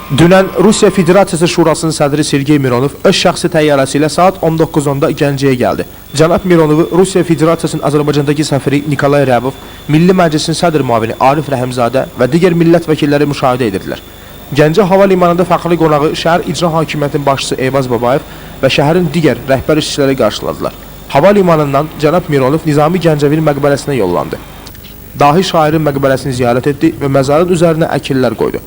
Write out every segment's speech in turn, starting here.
Dünən Rusiya Federasiyası Şurasının sədri Sergey Mironov öz şəxsi təyyarəsi ilə saat 19:10-da Gəncəyə gəldi. Cənab Mironovu Rusiya Federasiyasının Azərbaycandakı səfiri Nikolay Ryabov, Milli Məclisin sədr müavini Arif Rəhimzadə və digər millət vəkilləri müşahidə edirdilər. Gəncə hava limanında fəxri qonağı şəhər icra hakimiyyətinin başçısı Eyvaz Babayev və şəhərin digər rəhbər işçiləri qarşıladılar. Hava limanından Cənab Mironov Nizami Gəncəvil məqbərəsinə yollandı. Dahi şairin məqbərəsini ziyarət etdi və məzarın üzərinə əkillər qoydu.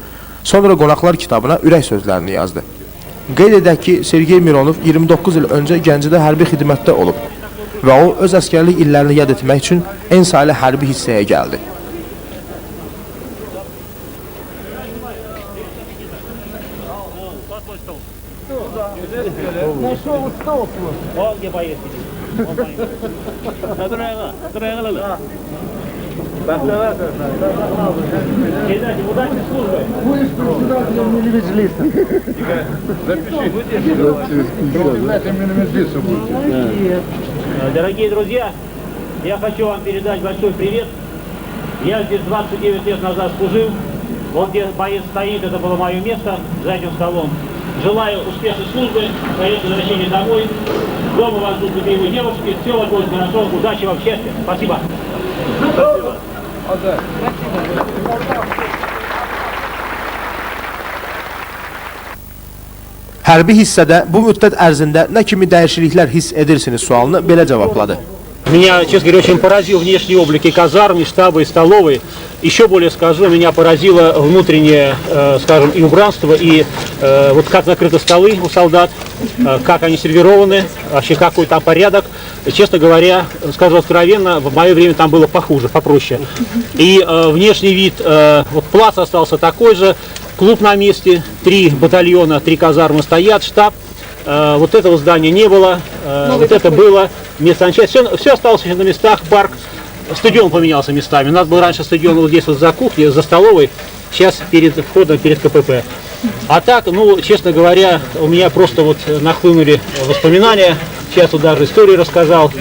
Sonra qonaqlar kitabına ürək sözlərini yazdı. Qeyd edək ki, Sergey Mironov 29 il öncə Gəncədə hərbi xidmətdə olub və o öz əskərlik illərini yad etmək üçün ENSA ilə hərbi hissəyə gəldi. Удачной службы. Будешь председателем милимеджлиста. Дорогие друзья, я хочу вам передать большой привет. Я здесь 29 лет назад служил. Вот где боец стоит, это было мое место за этим столом. Желаю успешной службы, скорейшего возвращения домой. Дома вас ждут любимые девушки. Все у вас будет хорошо. Удачи вам, счастья. Спасибо. Спасибо. Hərbi hissədə bu müddət ərzində nə kimi dəyişikliklər hiss edirsiniz sualını belə cavapladı. Меня, честно говоря, очень поразил внешний облик и казарм, и штаба, и столовой. Еще более скажу, меня поразило внутреннее, скажем, и убранство, и вот как накрыты столы у солдат, как они сервированы, вообще какой там порядок. Честно говоря, скажу откровенно, в мое время там было похуже, попроще. И внешний вид, вот плац остался такой же, клуб на месте, 3 батальона, 3 казармы стоят, штаб. Вот этого здания не было, вот это было, место все осталось на местах, парк, стадион поменялся местами. У нас был раньше стадион вот здесь вот за кухней, за столовой, сейчас перед входом, перед КПП. А так, ну, честно говоря, у меня просто вот нахлынули воспоминания, сейчас вот даже историю рассказал,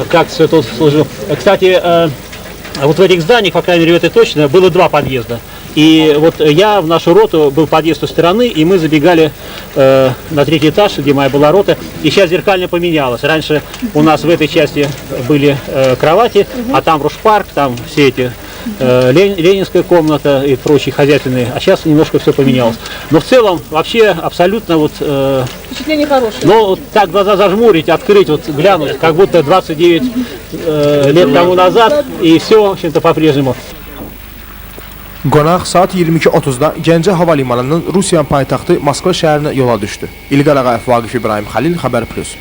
как все тут служил. Кстати, вот в этих зданиях, по крайней мере, это точно, было 2 подъезда. И вот я в нашу роту был подъезд с той стороны, и мы забегали на 3-й этаж, где моя была рота. И сейчас зеркально поменялось. Раньше у нас в этой части были кровати, а там Рушпарк, там все эти Ленинская комната и прочие хозяйственные. А сейчас немножко все поменялось. Но в целом вообще абсолютно вот... Впечатление хорошее. Но вот так глаза зажмурить, открыть, вот глянуть, как будто 29 лет тому назад, и все, в общем-то, по-прежнему. Qonaq saat 22:30-da Gəncə hava limanının Rusiyanın paytaxtı Moskva şəhərinə yola düşdü. İlqar Ağayev, Vaqif İbrahim Xəlil, Xəbər Plus.